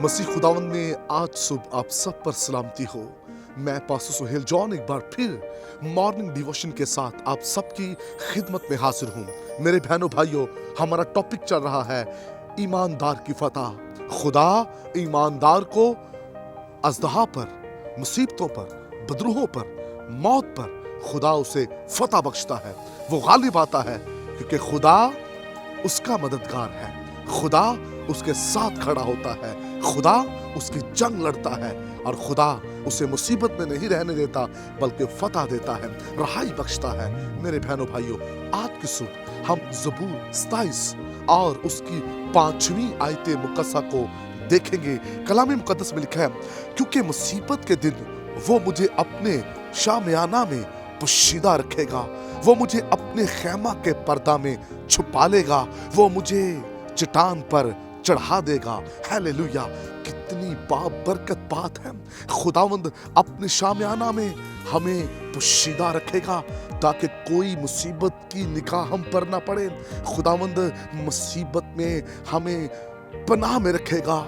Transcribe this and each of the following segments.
मसीह खुदावंद में आज सुबह आप सब पर सलामती हो। मैं पास्टर सुहेल जॉन एक बार फिर मॉर्निंग डिवोशन के साथ आप सबकी खिदमत में हाजिर हूँ। मेरे बहनों भाइयों, हमारा टॉपिक चल रहा है ईमानदार की फतह। खुदा ईमानदार को अज़दहा पर, मुसीबतों पर, बदरूहों पर, मौत पर खुदा उसे फतह बख्शता है। वो गालिब आता है क्योंकि खुदा उसका मददगार है। खुदा उसके साथ खड़ा होता है। खुदा उसकी जंग लड़ता है और खुदा उसे मुसीबत में नहीं रहने देता बल्कि फतह देता है, रहाई बख्शता है। मेरे बहनों भाइयों, आज की सुबह हम ज़बूर 27 और उसकी 5वीं आयत मुकद्दसा को देखेंगे। कलाम मुकद्दस में लिखा है, क्योंकि मुसीबत के दिन वो मुझे अपने शामियाना में पोशीदा रखेगा, वो मुझे अपने खैमा के पर्दा में छुपा लेगा, वो मुझे चट्टान पर चढ़ा देगा। हालेलुया! कितनी बाबरकत बात है। खुदावंद अपने शामियाना में हमें पोशीदा रखेगा ताकि कोई मुसीबत की निगाह हम पर ना पड़े। खुदावंद मुसीबत में हमें पनाह में रखेगा।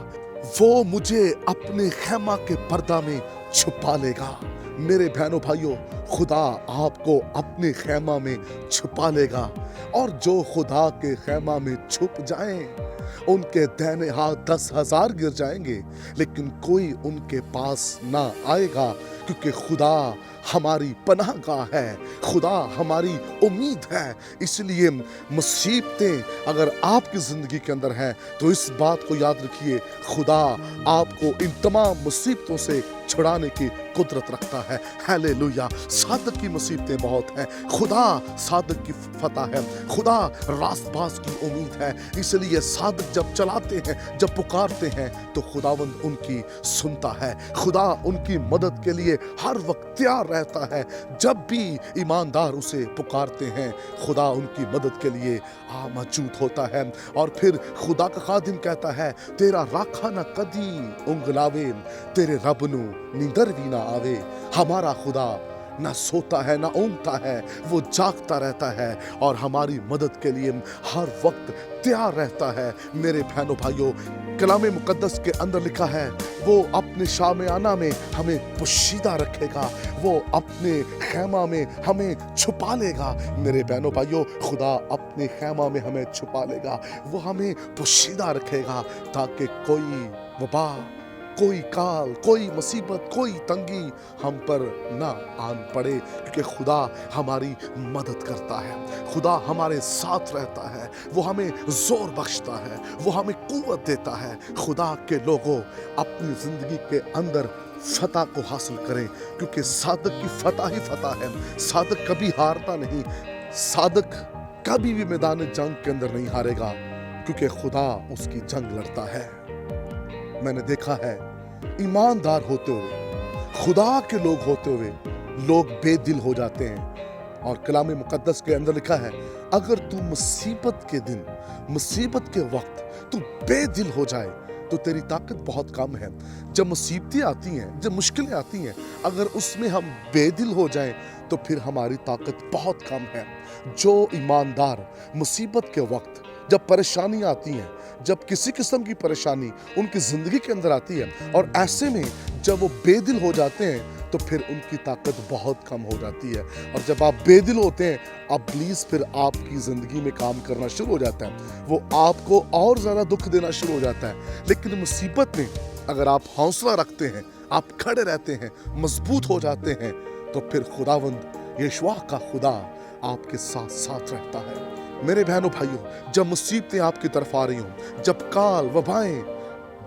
वो मुझे अपने खैमा के पर्दा में छुपा लेगा। मेरे बहनों भाइयों, खुदा आपको अपने खैमा में छुपा लेगा और जो खुदा के खैमा में छुप जाएं उनके दाहिने हाथ 10,000 गिर जाएंगे लेकिन कोई उनके पास ना आएगा, क्योंकि खुदा हमारी पनाहगाह है, खुदा हमारी उम्मीद है। इसलिए मुसीबतें अगर आपकी जिंदगी के अंदर हैं तो इस बात को याद रखिए, खुदा आपको इन तमाम मुसीबतों से छुड़ाने की कुदरत रखता है। हालेलुया! सादक की मुसीबतें बहुत हैं, खुदा सादक की फतह है, खुदा रास्तबाज की उम्मीद है। इसलिए सादक जब चलाते हैं, जब पुकारते हैं तो खुदावंद उनकी सुनता है। खुदा उनकी मदद के लिए हर वक्त तैयार रहता है। जब भी ईमानदार उसे पुकारते हैं खुदा उनकी मदद के लिए मौजूद होता है। और फिर खुदा का खादिम कहता है, तेरा राखा ना कदी उंगलावे, तेरे रब नु नींदर भी ना आवे। हमारा खुदा ना सोता है ना ऊँघता है, वो जागता रहता है और हमारी मदद के लिए हर वक्त तैयार रहता है। मेरे बहनों भाइयों, कलाम मुकद्दस के अंदर लिखा है, वो अपने शामियाना में हमें पोशीदा रखेगा, वो अपने खैमा में हमें छुपा लेगा। मेरे बहनों भाइयों, खुदा अपने खैमा में हमें छुपा लेगा, वो हमें पोशीदा रखेगा ताकि कोई वबा, कोई काल, कोई मुसीबत, कोई तंगी हम पर ना आन पड़े, क्योंकि खुदा हमारी मदद करता है, खुदा हमारे साथ रहता है, वो हमें जोर बख्शता है, वो हमें कुव्वत देता है। खुदा के लोगों, अपनी जिंदगी के अंदर फतह को हासिल करें, क्योंकि सादक की फतह ही फतह है। सादक कभी हारता नहीं, सादक कभी भी मैदान जंग के अंदर नहीं हारेगा, क्योंकि खुदा उसकी जंग लड़ता है। मैंने देखा है, ईमानदार होते हुए, खुदा के लोग होते हुए लोग बेदिल हो जाते हैं। और कलाम मुकद्दस के अंदर लिखा है, अगर तू मुसीबत के दिन, मुसीबत के वक्त तू बेदिल हो जाए तो तेरी ताकत बहुत कम है। जब मुसीबतें आती हैं, जब मुश्किलें आती हैं, अगर उसमें हम बेदिल हो जाएं तो फिर हमारी ताकत बहुत कम है। जो ईमानदार मुसीबत के वक्त, जब परेशानी आती हैं, जब किसी किस्म की परेशानी उनकी जिंदगी के अंदर आती है और ऐसे में जब वो बेदिल हो जाते हैं तो फिर उनकी ताकत बहुत कम हो जाती है। और जब आप बेदिल होते हैं, इब्लीस फिर आपकी जिंदगी में काम करना शुरू हो जाता है, वो आपको और ज्यादा दुख देना शुरू हो जाता है। लेकिन मुसीबत में अगर आप हौसला रखते हैं, आप खड़े रहते हैं, मजबूत हो जाते हैं, तो फिर खुदावंद यहोवा का खुदा आपके साथ साथ रहता है। मेरे बहनों भाइयों, जब मुसीबतें आपकी तरफ आ रही हों, जब काल, वबाएं,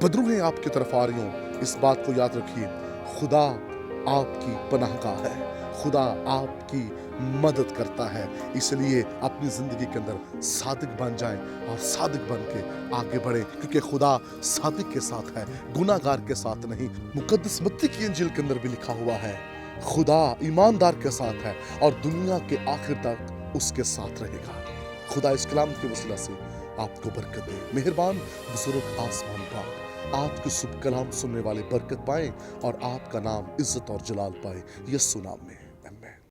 बदरूहें आपकी तरफ आ रही हों, इस बात को याद रखिए, खुदा आपकी पनाहगाह है, खुदा आपकी मदद करता है। इसलिए अपनी जिंदगी के अंदर सादिक बन जाएं और सादिक बन के आगे बढ़ें, क्योंकि खुदा सादिक के साथ है, गुनाहगार के साथ नहीं। मुकद्दस मत्ती की इंजील के अंदर भी लिखा हुआ है, खुदा ईमानदार के साथ है और दुनिया के आखिर तक उसके साथ रहेगा। खुदा इस कलाम के वसीला से आपको बरकत दे। मेहरबान बुजुर्ग आसमान पाक, आपके शुभ कलाम सुनने वाले बरकत पाएं और आपका नाम इज्जत और जलाल पाए, यीशु नाम में।